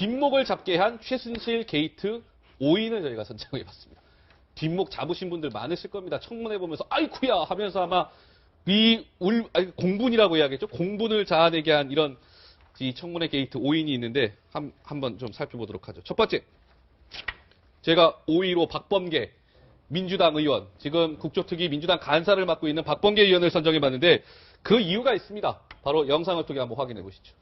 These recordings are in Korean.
뒷목을 잡게 한 최순실 게이트 5인을 저희가 선정해봤습니다. 뒷목 잡으신 분들 많으실 겁니다. 청문회 보면서 아이쿠야 하면서 아마 공분이라고 해야겠죠. 공분을 자아내게 한 이런 이 청문회 게이트 5인이 있는데 한번 좀 살펴보도록 하죠. 첫 번째, 제가 5위로 박범계 민주당 의원, 지금 국조특위 민주당 간사를 맡고 있는 박범계 의원을 선정해봤는데 그 이유가 있습니다. 바로 영상을 통해 한번 확인해 보시죠.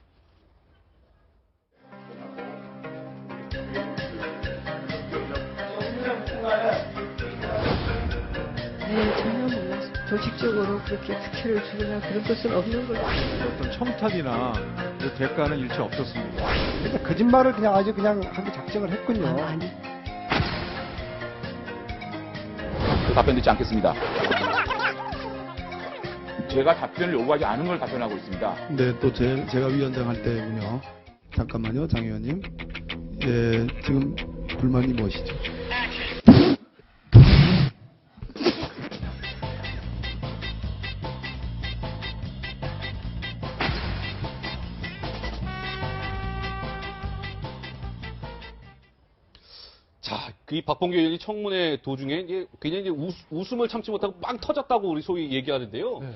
네, 전혀 몰랐어요. 조직적으로 그렇게 특혜를 주거나 그런 것은 없는 걸로. 어떤 청탁이나 대가는 일체 없었습니다. 그러니까 거짓말을 그냥 아주 그냥 하기 작정을 했군요. 아니. 답변 듣지 않겠습니다. 제가 답변을 요구하지 않은 걸 답변하고 있습니다. 네, 또 제가 위원장 할 때군요. 잠깐만요, 장 의원님. 예, 지금 불만이 무엇이죠? 자, 이 박범계 의원이 청문회 도중에 이제 굉장히 이제 웃음을 참지 못하고 빵 터졌다고 우리 소위 얘기하는데요. 네.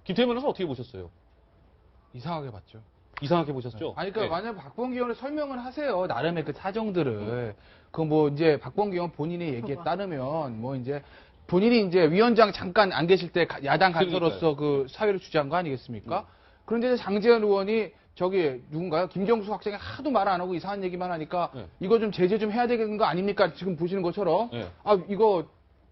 김태현 변호사 어떻게 보셨어요? 이상하게 봤죠. 이상하게 보셨죠? 아니, 그러니까 네. 만약 박범계 의원을 설명을 하세요. 나름의 그 사정들을. 그 뭐 이제 박범계 의원 본인의 얘기에 따르면 뭐 이제 본인이 이제 위원장 잠깐 안 계실 때 야당 간사로서 그 사회를 주재한 거 아니겠습니까? 그런데 장제원 의원이 저기 누군가요? 김경수 학생이 하도 말 안 하고 이상한 얘기만 하니까 네. 이거 좀 제재 좀 해야 되는 거 아닙니까? 지금 보시는 것처럼. 네. 아, 이거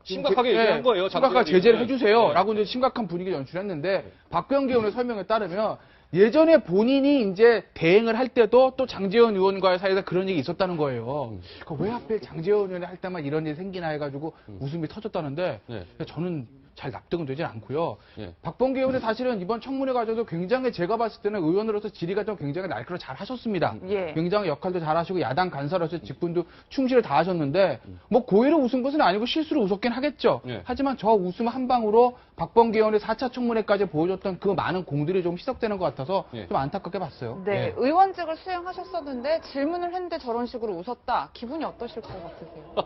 심각하게 얘기한 거예요, 심각하게 장제원 제재를 의원은. 해주세요. 네. 라고 이제 심각한 분위기 연출했는데 박병계 의원의 설명에 따르면 예전에 본인이 이제 대행을 할 때도 또 장제원 의원과의 사이에서 그런 얘기 있었다는 거예요. 그러니까 왜 하필 장제원 의원이 할 때만 이런 일이 생기나 해가지고 웃음이 터졌다는데 네. 저는 잘 납득은 되지 않고요. 네. 박범계 의원이 사실은 이번 청문회 과정도 굉장히 제가 봤을 때는 의원으로서 질의가 좀 굉장히 날카로워 잘 하셨습니다. 예. 굉장히 역할도 잘 하시고 야당 간사로서 직분도 충실히 다 하셨는데 뭐 고의로 웃은 것은 아니고 실수로 웃었긴 하겠죠. 네. 하지만 저 웃음 한 방으로 박범계 의원의 4차 청문회까지 보여줬던 그 많은 공들이 좀 희석되는 것 같아서 네. 좀 안타깝게 봤어요. 네, 의원직을 수행하셨었는데 질문을 했는데 저런 식으로 웃었다. 기분이 어떠실 것 같으세요?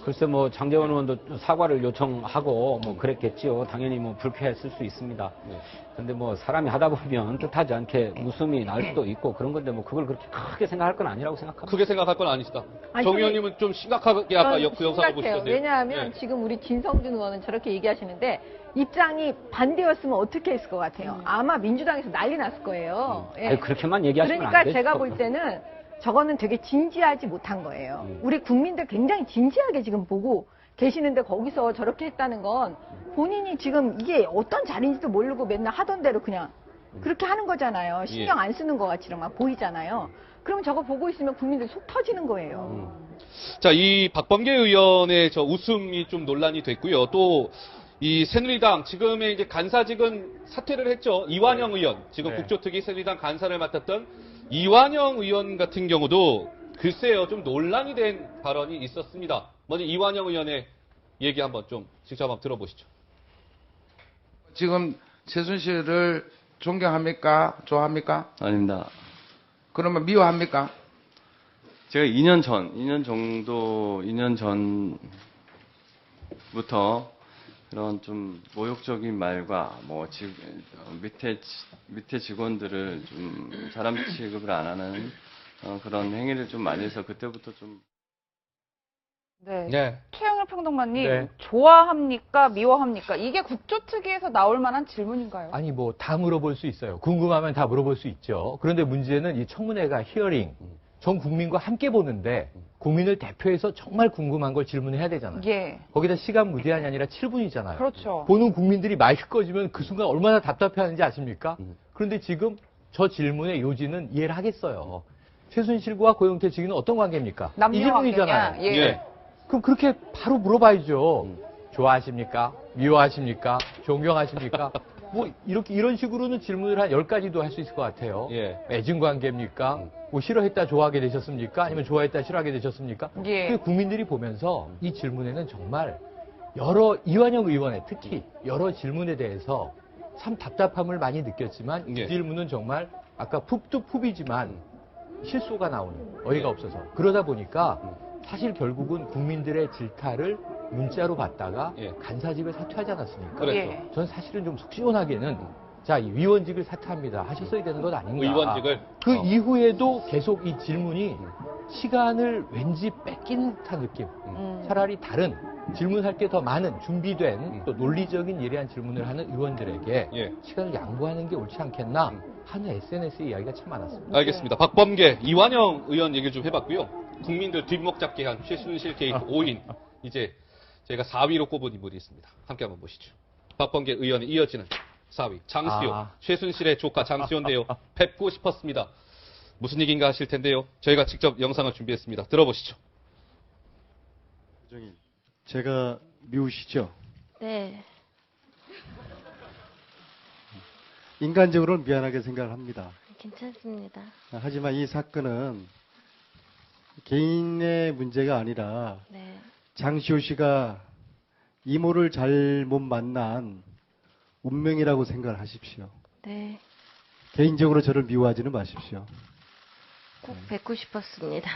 글쎄 뭐 장제원 의원도 사과를 요청하고 뭐 그랬겠지요. 당연히 뭐 불쾌했을 수 있습니다. 네. 근데 뭐 사람이 하다 보면 뜻하지 않게 웃음이 날 수도 있고 그런 건데 뭐 그걸 그렇게 크게 생각할 건 아니라고 생각합니다. 크게 생각할 건 아니시다. 아니, 정 의원님은 좀 심각하게 아까 그 영상을 심각해요. 보시던데요. 왜냐하면 네. 지금 우리 진성준 의원은 저렇게 얘기하시는데 입장이 반대였으면 어떻게 했을 것 같아요. 아마 민주당에서 난리 났을 거예요. 예. 아니, 그렇게만 얘기하시면 그러니까 안 되죠. 제가 볼 때는 저거는 되게 진지하지 못한 거예요. 우리 국민들 굉장히 진지하게 지금 보고 계시는데 거기서 저렇게 했다는 건 본인이 지금 이게 어떤 자리인지도 모르고 맨날 하던 대로 그냥 그렇게 하는 거잖아요. 신경 안 쓰는 것 같이만 보이잖아요. 그럼 저거 보고 있으면 국민들 속 터지는 거예요. 자, 이 박범계 의원의 저 웃음이 좀 논란이 됐고요. 또 이 새누리당 지금의 이제 간사직은 사퇴를 했죠. 이완영 의원, 지금 네. 국조특위 새누리당 간사를 맡았던 이완영 의원 같은 경우도 글쎄요, 좀 논란이 된 발언이 있었습니다. 먼저 이완영 의원의 얘기 한번 좀 직접 한번 들어보시죠. 지금 최순실을 존경합니까? 좋아합니까? 아닙니다. 그러면 미워합니까? 제가 2년 전부터 그런 좀 모욕적인 말과 뭐 밑에 직원들을 좀 사람 취급을 안 하는 그런 행위를 좀 많이 해서 그때부터 좀 네. 네. 최영일 평론가님, 네. 좋아합니까? 미워합니까? 이게 국조특위에서 나올 만한 질문인가요? 아니 뭐 다 물어볼 수 있어요. 궁금하면 다 물어볼 수 있죠. 그런데 문제는 이 청문회가 히어링, 전 국민과 함께 보는데 국민을 대표해서 정말 궁금한 걸 질문해야 되잖아요. 예. 거기다 시간 무제한이 아니라 7분이잖아요. 그렇죠. 보는 국민들이 마이크 꺼지면 그 순간 얼마나 답답해하는지 아십니까? 그런데 지금 저 질문의 요지는 이해를 하겠어요. 최순실과 고영태 측은 어떤 관계입니까? 이 남녀 질문이잖아요. 관계냐? 예. 그럼 그렇게 바로 물어봐야죠. 좋아하십니까? 미워하십니까? 존경하십니까? 뭐 이런 식으로는 질문을 한 10가지도 할 수 있을 것 같아요. 예. 애증 관계입니까? 뭐 싫어했다 좋아하게 되셨습니까? 아니면 좋아했다 싫어하게 되셨습니까? 예. 그 국민들이 보면서 이 질문에는 정말 이완영 의원의 특히 여러 질문에 대해서 참 답답함을 많이 느꼈지만 이 질문은 정말 아까 푹도 푹이지만 실수가 나오는 어이가 없어서. 그러다 보니까 사실 결국은 국민들의 질타를 문자로 받다가 간사직을 사퇴하지 않았습니까? 그렇죠. 저는 사실은 좀 속 시원하게는 자, 이 위원직을 사퇴합니다. 하셨어야 되는 것 아닌가. 의원직을? 그 이후에도 계속 이 질문이 시간을 왠지 뺏긴 듯한 느낌. 차라리 다른 질문할 게 더 많은 준비된 또 논리적인 예리한 질문을 하는 의원들에게 시간을 양보하는 게 옳지 않겠나 하는 SNS의 이야기가 참 많았습니다. 알겠습니다. 박범계, 이완영 의원 얘기를 좀 해봤고요. 국민들 뒷목 잡게 한 최순실 게이트 5인. 이제 제가 4위로 꼽은 인물이 있습니다. 함께 한번 보시죠. 박범계 의원이 이어지는 4위. 장시호. 최순실의 조카 장시호인데요. 뵙고 싶었습니다. 무슨 얘기인가 하실 텐데요. 저희가 직접 영상을 준비했습니다. 들어보시죠. 제가 미우시죠? 네. 인간적으로는 미안하게 생각을 합니다. 괜찮습니다. 하지만 이 사건은 개인의 문제가 아니라 네. 장시호 씨가 이모를 잘못 만난 운명이라고 생각을 하십시오. 네. 개인적으로 저를 미워하지는 마십시오. 꼭 뵙고 싶었습니다.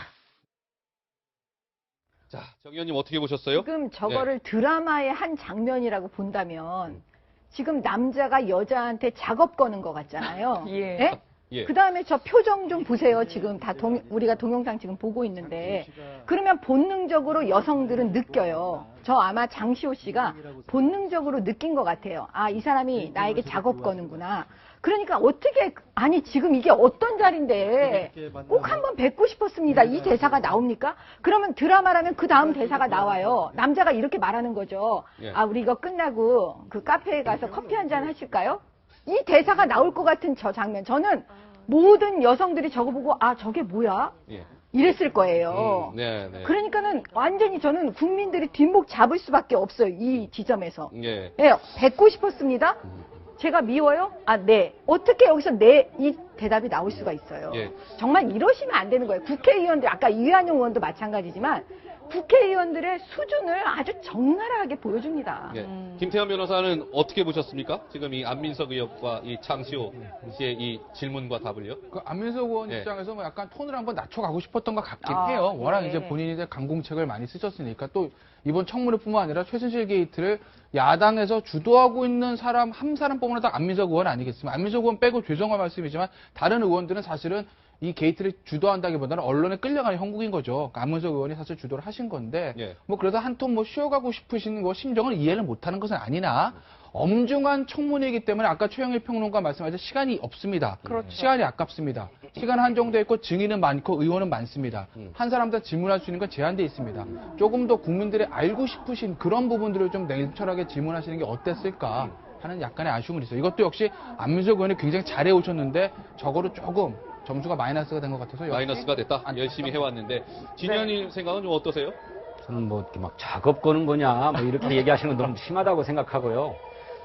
자, 정 의원님 어떻게 보셨어요? 지금 저거를 드라마의 한 장면이라고 본다면 지금 남자가 여자한테 작업 거는 것 같잖아요. 예? 그 다음에 저 표정 좀 보세요. 지금 다 우리가 동영상 지금 보고 있는데. 그러면 본능적으로 여성들은 느껴요. 저 아마 장시호 씨가 본능적으로 느낀 것 같아요. 아, 이 사람이 나에게 작업 거는구나. 그러니까 어떻게, 아니, 지금 이게 어떤 자리인데 꼭 한번 뵙고 싶었습니다. 이 대사가 나옵니까? 그러면 드라마라면 그 다음 대사가 나와요. 남자가 이렇게 말하는 거죠. 아, 우리 이거 끝나고 그 카페에 가서 커피 한잔 하실까요? 이 대사가 나올 것 같은 저 장면. 저는 모든 여성들이 저거 보고, 아, 저게 뭐야? 이랬을 거예요. 그러니까는 완전히 저는 국민들이 뒷목 잡을 수밖에 없어요. 이 지점에서. 예, 뵙고 싶었습니다. 제가 미워요? 아, 네. 어떻게 여기서 네, 이 대답이 나올 수가 있어요. 정말 이러시면 안 되는 거예요. 국회의원들, 아까 이완용 의원도 마찬가지지만 국회의원들의 수준을 아주 적나라하게 보여줍니다. 김태현 변호사는 어떻게 보셨습니까? 지금 이 안민석 의원과 이 장시호 씨의 이 질문과 답을요? 그 안민석 의원 입장에서 뭐 약간 톤을 한번 낮춰가고 싶었던 것 같긴 해요. 워낙 이제 본인이 강공책을 많이 쓰셨으니까 또 이번 청문회뿐만 아니라 최순실 게이트를 야당에서 주도하고 있는 사람 한 사람뿐만 아니라 안민석 의원 아니겠습니까? 안민석 의원 빼고 죄송한 말씀이지만 다른 의원들은 사실은 이 게이트를 주도한다기보다는 언론에 끌려가는 형국인 거죠. 안민석 의원이 사실 주도를 하신 건데 뭐 그래도 한 톤 뭐 쉬어가고 싶으신 뭐 심정을 이해를 못하는 것은 아니나 엄중한 청문회이기 때문에 아까 최영일 평론가 말씀하신 시간이 없습니다. 시간이 아깝습니다. 시간 한정돼 있고 증인은 많고 의원은 많습니다. 한 사람당 질문할 수 있는 건 제한돼 있습니다. 조금 더 국민들이 알고 싶으신 그런 부분들을 좀 냉철하게 질문하시는 게 어땠을까 하는 약간의 아쉬움은 있어요. 이것도 역시 안민석 의원이 굉장히 잘해 오셨는데 저거로 조금 점수가 마이너스가 된 것 같아서 마이너스가 됐다. 열심히 해왔는데 진현이 생각은 좀 어떠세요? 저는 뭐 이렇게 막 작업 거는 거냐 뭐 이렇게 얘기하시는 건 너무 심하다고 생각하고요.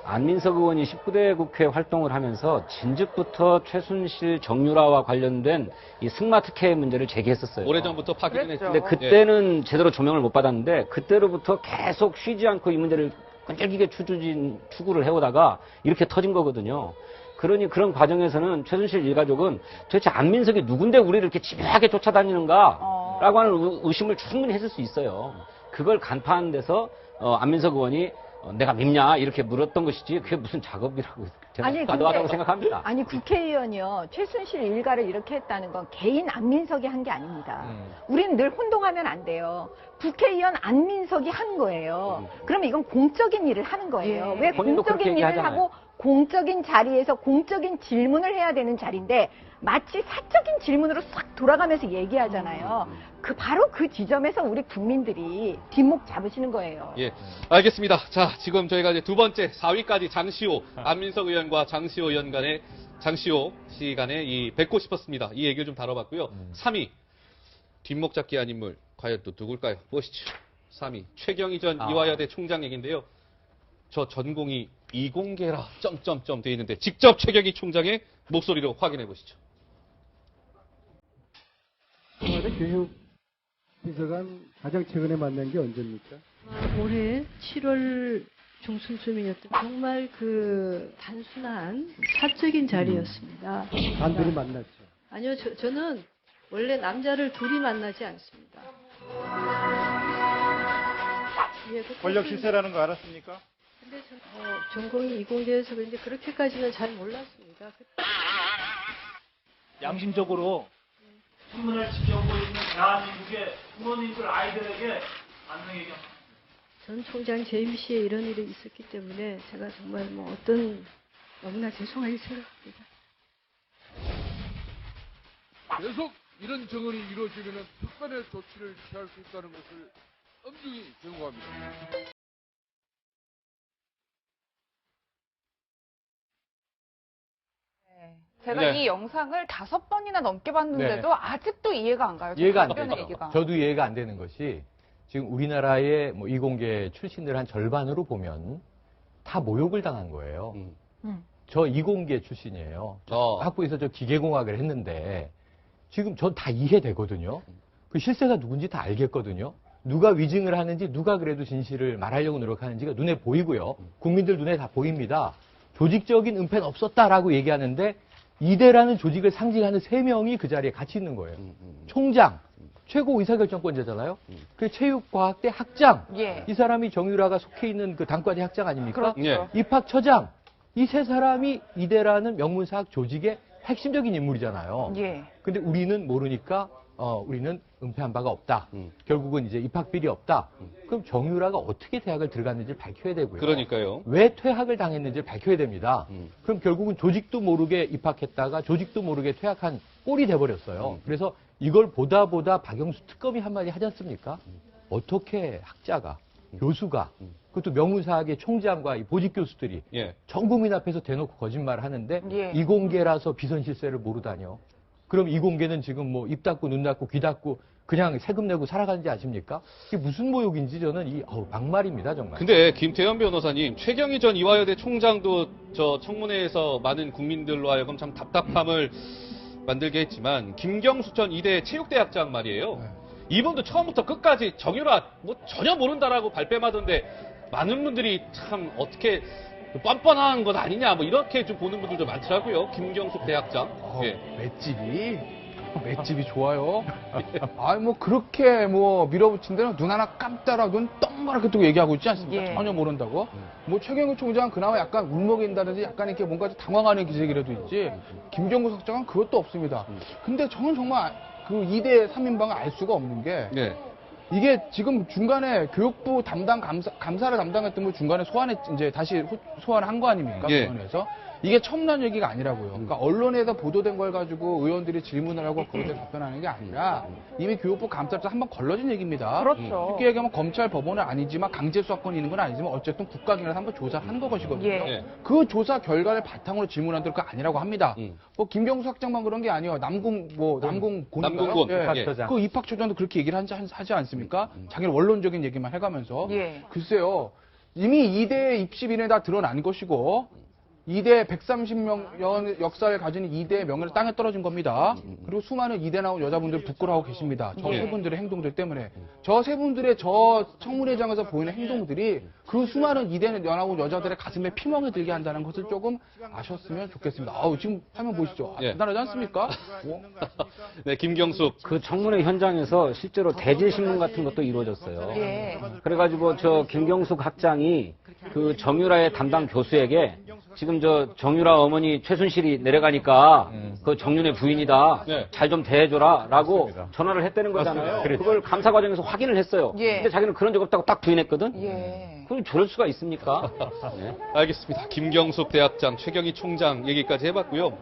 안민석 의원이 19대 국회 활동을 하면서 진즉부터 최순실 정유라와 관련된 이 승마 특혜 문제를 제기했었어요. 오래전부터 파기는 했죠. 근데 그때는 제대로 조명을 못 받았는데 그때로부터 계속 쉬지 않고 이 문제를 끈질기게 추구를 해오다가 이렇게 터진 거거든요. 그러니 그런 과정에서는 최순실 일가족은 도대체 안민석이 누군데 우리를 이렇게 집요하게 쫓아다니는가라고 하는 의심을 충분히 했을 수 있어요. 그걸 간파하는 데서 안민석 의원이 내가 밉냐 이렇게 물었던 것이지 그게 무슨 작업이라고 저는 과도하다고 생각합니다. 아니 국회의원이요. 최순실 일가를 이렇게 했다는 건 개인 안민석이 한 게 아닙니다. 우리는 늘 혼동하면 안 돼요. 국회의원 안민석이 한 거예요. 그러면 이건 공적인 일을 하는 거예요. 왜 공적인 일을 하고 공적인 자리에서 공적인 질문을 해야 되는 자리인데 마치 사적인 질문으로 싹 돌아가면서 얘기하잖아요. 바로 그 지점에서 우리 국민들이 뒷목 잡으시는 거예요. 예, 알겠습니다. 자, 지금 저희가 이제 두 번째 4위까지 장시호, 안민석 의원과 장시호 의원 간의 장시호 씨 간의 이 뵙고 싶었습니다. 이 얘기를 좀 다뤄봤고요. 3위 뒷목 잡기 한 인물 과연 또 누굴까요? 보시죠. 3위 최경희 전 이화여대 총장 얘기인데요. 저 전공이 이공계라 점점점 돼 있는데 직접 최경희 총장의 목소리로 확인해 보시죠. 교육 비서관 가장 최근에 만난 게 언제입니까? 올해 7월 중순쯤이었던 정말 그 단순한 사적인 자리였습니다. 단둘이 만났죠. 아니요, 저는 원래 남자를 둘이 만나지 않습니다. 권력 실세라는 거 알았습니까? 근데 전공이 이공계여서 그런데 그렇게까지는 잘 몰랐습니다. 양심적으로 신문을 지켜보고 있는 대한민국의 부모님들 아이들에게 안내 얘기합니다. 전 총장 재임 시에 이런 일이 있었기 때문에 제가 정말 너무나 죄송하게 생각합니다. 계속 이런 정언이 이루어지면 특별의 조치를 취할 수 있다는 것을 엄중히 경고합니다. 제가 네. 이 영상을 5번이나 넘게 봤는데도 네. 아직도 이해가 안 가요. 이해가 안 답변의 되죠. 얘기가. 저도 이해가 안 되는 것이 지금 우리나라의 이공계 출신들 한 절반으로 보면 다 모욕을 당한 거예요. 저 이공계 출신이에요. 학부에서 저 기계공학을 했는데 지금 전 다 이해되거든요. 그 실세가 누군지 다 알겠거든요. 누가 위증을 하는지 누가 그래도 진실을 말하려고 노력하는지가 눈에 보이고요. 국민들 눈에 다 보입니다. 조직적인 은폐는 없었다라고 얘기하는데 이대라는 조직을 상징하는 3명이 그 자리에 같이 있는 거예요. 총장, 최고 의사결정권자잖아요. 그 체육과학대 학장, 예. 이 사람이 정유라가 속해 있는 그 단과대 학장 아닙니까? 그렇죠. 예. 입학처장, 이 3사람이 이대라는 명문사학 조직의 핵심적인 인물이잖아요. 예. 근데 우리는 모르니까 우리는 은폐한 바가 없다. 결국은 이제 입학비리 없다. 그럼 정유라가 어떻게 대학을 들어갔는지를 밝혀야 되고요. 그러니까요. 왜 퇴학을 당했는지를 밝혀야 됩니다. 그럼 결국은 조직도 모르게 입학했다가 조직도 모르게 퇴학한 꼴이 돼버렸어요. 그래서 이걸 보다 박영수 특검이 한마디 하지 않습니까? 어떻게 학자가, 교수가, 그것도 명문사학의 총장과 이 보직 교수들이 전 국민 앞에서 대놓고 거짓말을 하는데 예. 이공계라서 비선실세를 모르다뇨. 그럼 이공계는 지금 입 닫고 눈 닫고 귀 닫고 그냥 세금 내고 살아가는지 아십니까? 이게 무슨 모욕인지 저는 막말입니다, 정말. 근데 김태현 변호사님, 최경희 전 이화여대 총장도 저 청문회에서 많은 국민들로 하여금 참 답답함을 만들게 했지만 김경수 전 이대 체육대학장 말이에요. 이분도 처음부터 끝까지 정유라 전혀 모른다라고 발뺌하던데 많은 분들이 참 어떻게 뻔뻔한 것 아니냐 이렇게 좀 보는 분들도 많더라고요. 김경숙 대학장. 맷집이 좋아요. 그렇게 밀어붙인 데는 눈 하나 감따라 눈 동그랗게 뜨고 얘기하고 있지 않습니까? 예. 전혀 모른다고. 최경희 총장은 그나마 약간 울먹인다든지 약간 이렇게 뭔가 좀 당황하는 기색이라도 있지. 김정구 석장은 그것도 없습니다. 근데 저는 정말 그 2대 3인방을 알 수가 없는 게 이게 지금 중간에 교육부 담당 감사를 담당했던 분 중간에 이제 다시 소환한 거 아닙니까? 예. 의원에서. 이게 첨단 얘기가 아니라고요. 그러니까 언론에서 보도된 걸 가지고 의원들이 질문을 하고 그것에 답변하는 게 아니라 이미 교육부 감사에서 한번 걸러진 얘기입니다. 그렇죠. 쉽게 얘기하면 검찰 법원은 아니지만 강제 수사권이 있는 건 아니지만 어쨌든 국가기관에서 한번 조사를 한 것이거든요. 예. 그 조사 결과를 바탕으로 질문한 대로 그거 아니라고 합니다. 김경수 학장만 그런 게 아니에요. 남궁곤. 그 입학처장도 그렇게 얘기를 하지 않습니까? 자기는 원론적인 얘기만 해가면서. 예. 글쎄요. 이미 2대 입시비는 다 드러난 것이고 2대 130년 역사를 가진 2대의 명예를 땅에 떨어진 겁니다. 그리고 수많은 2대 나온 여자분들 부끄러워하고 계십니다. 저 세 분들의 행동들 때문에. 저 세 분들의 저 청문회장에서 보이는 행동들이 그 수많은 2대 나온 여자들의 가슴에 피멍이 들게 한다는 것을 조금 아셨으면 좋겠습니다. 지금 화면 보시죠. 대단하지 않습니까? 네, 김경숙. 그 청문회 현장에서 실제로 대질신문 같은 것도 이루어졌어요. 예. 그래가지고 저 김경숙 학장이 그 정유라의 담당 교수에게 지금 저 정유라 어머니 최순실이 내려가니까 그 정윤의 부인이다. 잘 좀 대해줘라. 라고 전화를 했다는 거잖아요. 그걸 감사 과정에서 확인을 했어요. 예. 근데 자기는 그런 적 없다고 딱 부인했거든. 예. 그럼 저럴 수가 있습니까? 알겠습니다. 김경숙 대학장, 최경희 총장 얘기까지 해봤고요.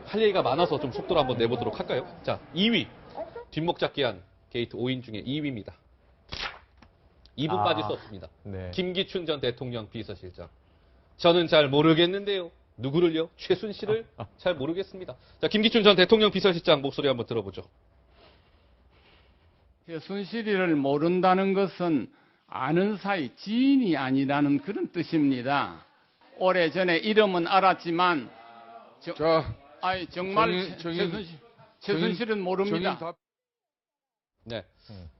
할 얘기가 많아서 좀 속도로 한번 내보도록 할까요? 자, 2위. 뒷목 잡기한 게이트 5인 중에 2위입니다. 2분 빠질 수 없습니다. 김기춘 전 대통령 비서실장. 저는 잘 모르겠는데요. 누구를요? 최순실을 잘 모르겠습니다. 자, 김기춘 전 대통령 비서실장 목소리 한번 들어보죠. 최순실을 모른다는 것은 아는 사이 지인이 아니라는 그런 뜻입니다. 오래전에 이름은 알았지만 정말 최순실은 모릅니다. 네.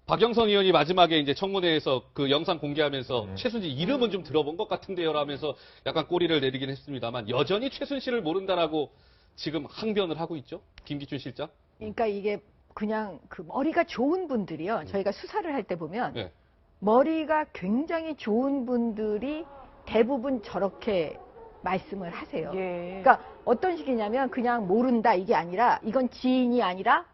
박영선 의원이 마지막에 이제 청문회에서 그 영상 공개하면서 최순실 이름은 좀 들어본 것 같은데요 라면서 약간 꼬리를 내리긴 했습니다만 여전히 최순실을 모른다라고 지금 항변을 하고 있죠. 김기춘 실장. 그러니까 이게 그냥 그 머리가 좋은 분들이요. 저희가 수사를 할 때 보면 네. 머리가 굉장히 좋은 분들이 대부분 저렇게 말씀을 하세요. 그러니까 어떤 식이냐면 그냥 모른다 이게 아니라 이건 지인이 아니라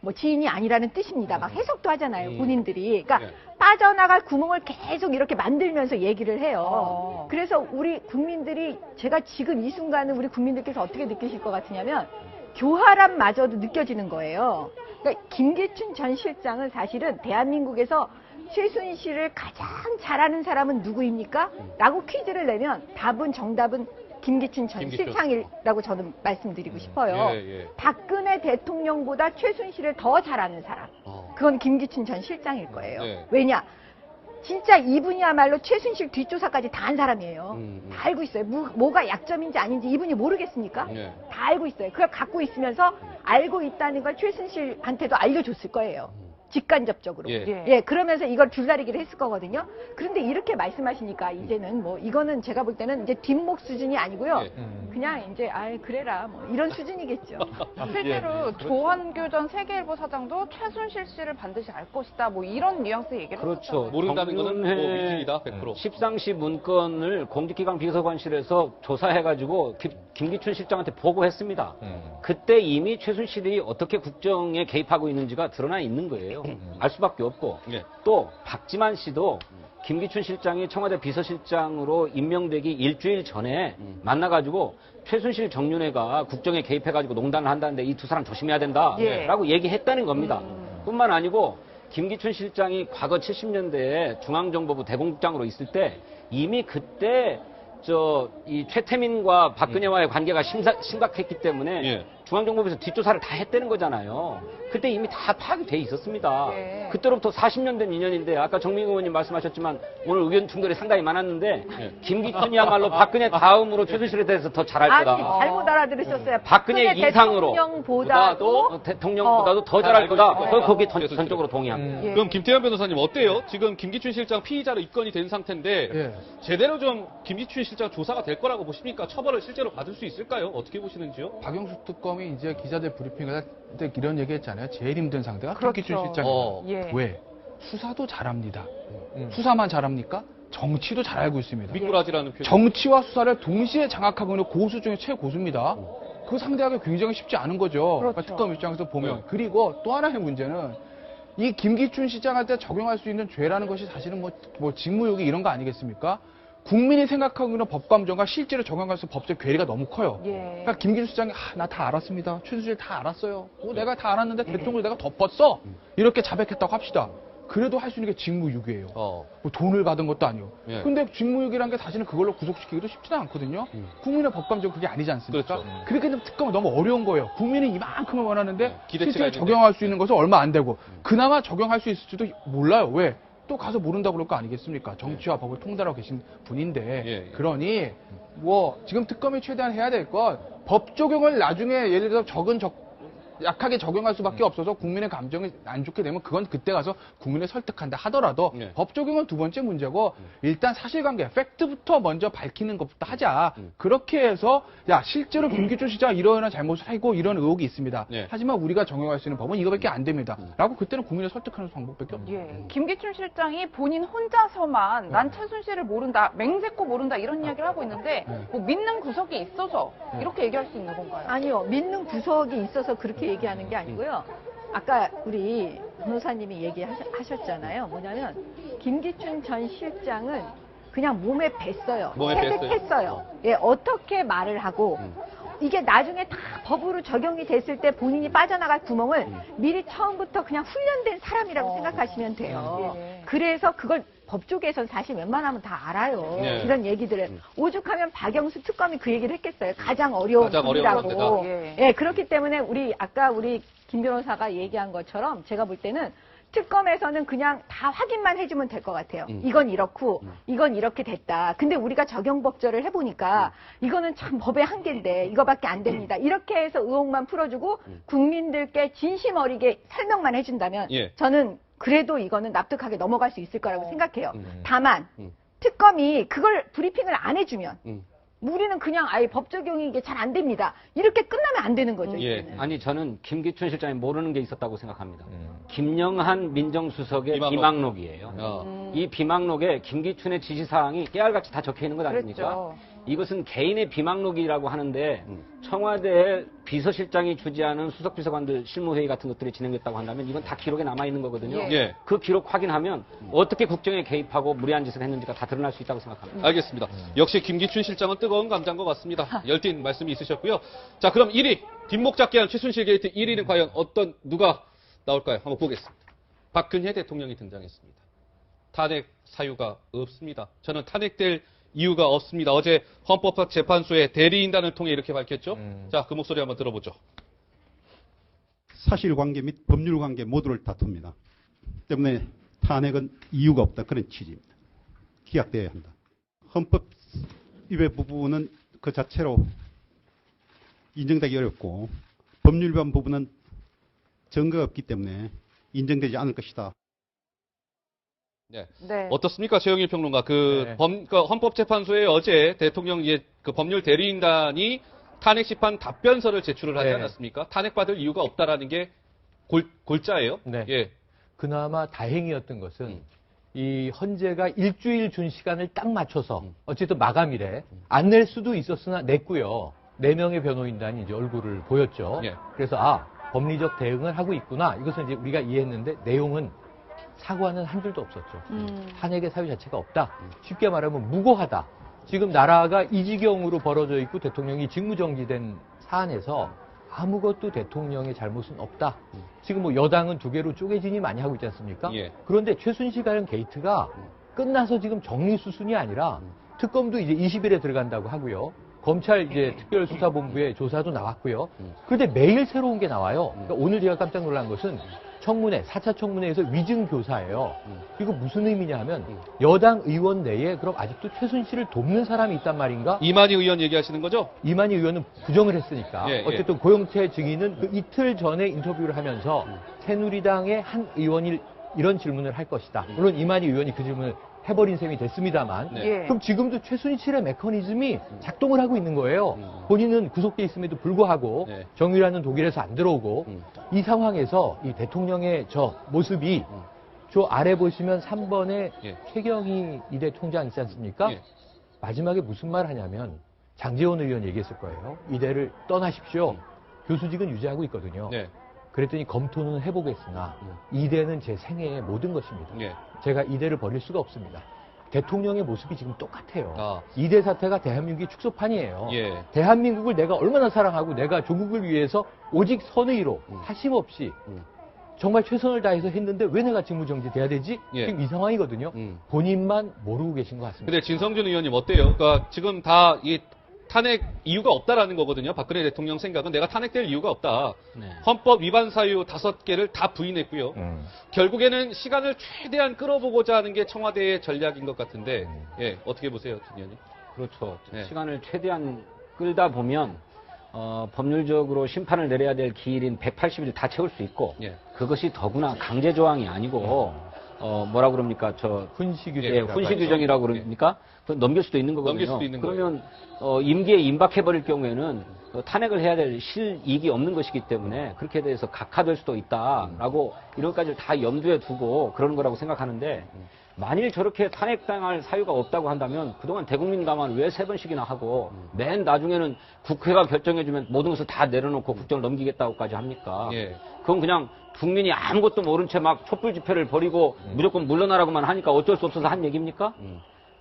뭐 지인이 아니라는 뜻입니다. 막 해석도 하잖아요. 본인들이. 그러니까 빠져나갈 구멍을 계속 이렇게 만들면서 얘기를 해요. 그래서 우리 국민들이 제가 지금 이 순간은 우리 국민들께서 어떻게 느끼실 것 같으냐면 교활함마저도 느껴지는 거예요. 그러니까 김기춘 전 실장은 사실은 대한민국에서 최순실을 가장 잘하는 사람은 누구입니까? 라고 퀴즈를 내면 정답은 김기춘 전 실장이라고 저는 말씀드리고 싶어요. 박근혜 대통령보다 최순실을 더 잘하는 사람. 그건 김기춘 전 실장일 거예요. 왜냐? 진짜 이분이야말로 최순실 뒷조사까지 다 한 사람이에요. 다 알고 있어요. 뭐가 약점인지 아닌지 이분이 모르겠습니까? 다 알고 있어요. 그걸 갖고 있으면서 알고 있다는 걸 최순실한테도 알려줬을 거예요. 직간접적으로. 그러면서 이걸 줄다리기를 했을 거거든요. 그런데 이렇게 말씀하시니까 이제는 뭐 이거는 제가 볼 때는 이제 뒷목 수준이 아니고요. 그냥 이제 그래라 뭐 이런 수준이겠죠. 실제로 조한규 전 세계일보 사장도 최순실 씨를 반드시 알 것이다. 뭐 이런 뉘앙스 얘기를 그렇죠. 했었잖아요. 모른다는 거는 뭐 미진이다. 100%. 십상시 문건을 공직기강 비서관실에서 조사해가지고 김기춘 실장한테 보고했습니다. 그때 이미 최순실이 어떻게 국정에 개입하고 있는지가 드러나 있는 거예요. 알 수밖에 없고 또 박지만 씨도 김기춘 실장이 청와대 비서실장으로 임명되기 일주일 전에 만나가지고 최순실 정윤회가 국정에 개입해가지고 농단을 한다는데 이 두 사람 조심해야 된다라고 얘기했다는 겁니다. 뿐만 아니고 김기춘 실장이 과거 70년대에 중앙정보부 대공국장으로 있을 때 이미 그때 이 최태민과 박근혜와의 관계가 심각했기 때문에 중앙정보부에서 뒷조사를 다 했다는 거잖아요. 그때 이미 다 파악이 돼 있었습니다. 그때로부터 40년 된 인연인데 아까 정민 의원님 말씀하셨지만 오늘 의견 충돌이 상당히 많았는데 김기춘이야말로 박근혜 다음으로 최순실에 대해서 더 잘할 거다. 아니 잘못 알아들으셨어요. 박근혜 이상으로 대통령보다도 더 잘할 거다. 거기에 전적으로 동의합니다. 그럼 김태현 변호사님 어때요? 지금 김기춘 실장 피의자로 입건이 된 상태인데 제대로 좀 김기춘 실장 조사가 될 거라고 보십니까? 처벌을 실제로 받을 수 있을까요? 어떻게 보시는지요? 박영수 특검이 이제 기자들 브리핑할 때 이런 얘기 했잖아요. 제일 힘든 상대가 김기춘 실장입니다. 왜? 수사도 잘합니다. 수사만 잘합니까? 정치도 잘 알고 있습니다. 미꾸라지라는 표현. 정치와 수사를 동시에 장악하고 있는 고수 중에 최고수입니다. 그 상대하기 굉장히 쉽지 않은 거죠. 그러니까 특검 입장에서 보면. 그리고 또 하나의 문제는 이 김기춘 실장한테 적용할 수 있는 죄라는 것이 사실은 뭐 직무유기 이런 거 아니겠습니까? 국민이 생각하고 있는 법감정과 실제로 적용할 수 있는 법적 괴리가 너무 커요. 그러니까 김기춘 실장이 나 다 알았습니다. 최순실 다 알았어요. 내가 다 알았는데 대통령을 내가 덮었어. 이렇게 자백했다고 합시다. 그래도 할 수 있는 게 직무유기예요. 뭐 돈을 받은 것도 아니고. 근데 직무유기라는 게 사실은 그걸로 구속시키기도 쉽지는 않거든요. 국민의 법감정 그게 아니지 않습니까? 그렇게 되면 특검은 너무 어려운 거예요. 국민이 이만큼을 원하는데 실제로 적용할 수 있는 것은 얼마 안 되고 그나마 적용할 수 있을지도 몰라요. 왜? 또 가서 모른다고 그럴 거 아니겠습니까? 정치와 법을 통달하고 계신 분인데 그러니 뭐 지금 특검이 최대한 해야 될 건 법 적용을 나중에 예를 들어서 약하게 적용할 수밖에 없어서 국민의 감정이 안 좋게 되면 그건 그때 가서 국민을 설득한다 하더라도 법 적용은 두 번째 문제고 일단 사실관계, 팩트부터 먼저 밝히는 것부터 하자. 그렇게 해서 실제로 김기춘 시장 이런 잘못을 하고 이런 의혹이 있습니다. 하지만 우리가 적용할 수 있는 법은 이거밖에 안 됩니다. 라고 그때는 국민을 설득하는 방법밖에 없죠. 김기춘 실장이 본인 혼자서만 난 최순실을 모른다, 맹세코 모른다 이런 이야기를 하고 있는데 뭐 믿는 구석이 있어서 이렇게 얘기할 수 있는 건가요? 아니요. 믿는 구석이 있어서 그렇게 얘기하는 게 아니고요. 아까 우리 변호사님이 얘기하셨잖아요. 뭐냐면 김기춘 전 실장은 그냥 몸에 뱄어요. 체득했어요. 어떻게 말을 하고 이게 나중에 다 법으로 적용이 됐을 때 본인이 빠져나갈 구멍을 미리 처음부터 그냥 훈련된 사람이라고 생각하시면 돼요. 그래서 그걸 법조계에서는 사실 웬만하면 다 알아요. 이런 얘기들을. 오죽하면 박영수 특검이 그 얘기를 했겠어요. 가장 어려운 일이라고. 그렇기 때문에 아까 우리 김 변호사가 얘기한 것처럼 제가 볼 때는 특검에서는 그냥 다 확인만 해주면 될 것 같아요. 이건 이렇고 이건 이렇게 됐다. 근데 우리가 적용법조를 해보니까 이거는 참 법의 한계인데 이거밖에 안 됩니다. 이렇게 해서 의혹만 풀어주고 국민들께 진심 어리게 설명만 해준다면 저는 그래도 이거는 납득하게 넘어갈 수 있을 거라고 생각해요. 다만 특검이 그걸 브리핑을 안 해주면 우리는 그냥 아예 법 적용이 이게 잘 안 됩니다. 이렇게 끝나면 안 되는 거죠. 예. 아니 저는 김기춘 실장이 모르는 게 있었다고 생각합니다. 김영한 민정수석의 비망록이에요. 이 비망록에 김기춘의 지시사항이 깨알같이 다 적혀 있는 것 아닙니까? 그렇죠. 이것은 개인의 비망록이라고 하는데 청와대 비서실장이 주재하는 수석비서관들 실무회의 같은 것들이 진행됐다고 한다면 이건 다 기록에 남아있는 거거든요. 예. 그 기록 확인하면 어떻게 국정에 개입하고 무리한 짓을 했는지가 다 드러날 수 있다고 생각합니다. 알겠습니다. 역시 김기춘 실장은 뜨거운 감자인 것 같습니다. 열띤 말씀이 있으셨고요. 자, 그럼 1위, 뒷목 잡기 한 최순실 게이트 1위는 과연 누가 나올까요? 한번 보겠습니다. 박근혜 대통령이 등장했습니다. 탄핵 사유가 없습니다. 저는 탄핵될 이유가 없습니다. 어제 헌법재판소의 대리인단을 통해 이렇게 밝혔죠. 자, 그 목소리 한번 들어보죠. 사실관계 및 법률관계 모두를 다툽니다. 때문에 탄핵은 이유가 없다. 그런 취지입니다. 기각되어야 한다. 헌법 위배 부분은 그 자체로 인정되기 어렵고 법률 위반 부분은 증거가 없기 때문에 인정되지 않을 것이다. 네. 네. 어떻습니까, 최영일 평론가? 헌법재판소에 어제 대통령 그 법률 대리인단이 탄핵 심판 답변서를 제출을 하지 않았습니까? 탄핵받을 이유가 없다라는 게 골자예요. 네. 예. 그나마 다행이었던 것은 이 헌재가 일주일 준 시간을 딱 맞춰서 어쨌든 마감일에 안 낼 수도 있었으나 냈고요. 4명의 변호인단이 이제 얼굴을 보였죠. 예. 그래서 법리적 대응을 하고 있구나. 이것은 이제 우리가 이해했는데 내용은 사과는 한 줄도 없었죠. 탄핵의 사유 자체가 없다. 쉽게 말하면 무고하다. 지금 나라가 이 지경으로 벌어져 있고 대통령이 직무정지된 사안에서 아무것도 대통령의 잘못은 없다. 지금 뭐 여당은 2개로 쪼개지니 많이 하고 있지 않습니까? 예. 그런데 최순실 관련 게이트가 끝나서 지금 정리 수순이 아니라 특검도 이제 20일에 들어간다고 하고요. 검찰 이제 특별수사본부의 조사도 나왔고요. 그런데 매일 새로운 게 나와요. 그러니까 오늘 제가 깜짝 놀란 것은 청문회, 4차 청문회에서 위증교사예요. 이거 무슨 의미냐 하면 여당 의원 내에 그럼 아직도 최순실을 돕는 사람이 있단 말인가? 이만희 의원 얘기하시는 거죠? 이만희 의원은 부정을 했으니까. 예, 예. 어쨌든 고영태 증인은 그 이틀 전에 인터뷰를 하면서 새누리당의 한 의원이 이런 질문을 할 것이다. 물론 이만희 의원이 그 질문을 해버린 셈이 됐습니다만 네. 그럼 지금도 최순실의 메커니즘이 작동을 하고 있는 거예요. 본인은 구속돼 있음에도 불구하고 정유라는 독일에서 안 들어오고 이 상황에서 이 대통령의 저 모습이 저 아래 보시면 3번에 최경희 이대 총장 있지 않습니까? 마지막에 무슨 말 하냐면 장제원 의원 얘기했을 거예요. 이대를 떠나십시오. 교수직은 유지하고 있거든요. 그랬더니 검토는 해보겠으나 이대는 제 생애의 모든 것입니다. 제가 이대를 버릴 수가 없습니다. 대통령의 모습이 지금 똑같아요. 이대 사태가 대한민국의 축소판이에요. 대한민국을 내가 얼마나 사랑하고 내가 조국을 위해서 오직 선의로 하심없이 정말 최선을 다해서 했는데 왜 내가 직무정지 돼야 되지? 지금 이 상황이거든요. 본인만 모르고 계신 것 같습니다. 근데 진성준 의원님 어때요? 그러니까 지금 다 이 탄핵 이유가 없다라는 거거든요. 박근혜 대통령 생각은 내가 탄핵될 이유가 없다. 헌법 위반 사유 5개를 다 부인했고요. 결국에는 시간을 최대한 끌어보고자 하는 게 청와대의 전략인 것 같은데 어떻게 보세요, 진 의원님? 그렇죠. 시간을 최대한 끌다 보면 법률적으로 심판을 내려야 될 기일인 180일 다 채울 수 있고 그것이 더구나 강제 조항이 아니고 뭐라 그럽니까? 훈시 훈시 규정이라고 그럽니까? 넘길 수도 있는 거거든요. 넘길 수도 있는 그러면 임기에 임박해버릴 경우에는 탄핵을 해야 될 실익이 없는 것이기 때문에 그렇게 대해서 각하될 수도 있다라고 이런 것까지를 다 염두에 두고 그러는 거라고 생각하는데 만일 저렇게 탄핵당할 사유가 없다고 한다면 그동안 대국민 감안을 왜 3번씩이나 하고 맨 나중에는 국회가 결정해주면 모든 것을 다 내려놓고 국정을 넘기겠다고까지 합니까? 그건 그냥 국민이 아무것도 모른 채 막 촛불 집회를 벌이고 무조건 물러나라고만 하니까 어쩔 수 없어서 한 얘기입니까?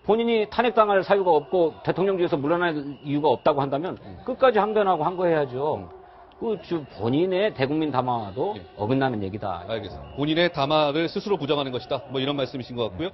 본인이 탄핵당할 사유가 없고 대통령직에서 물러날 이유가 없다고 한다면 끝까지 항변하고 한 거 해야죠. 그 본인의 대국민 담화도 어긋나는 얘기다. 알겠습니다. 본인의 담화를 스스로 부정하는 것이다. 뭐 이런 말씀이신 것 같고요.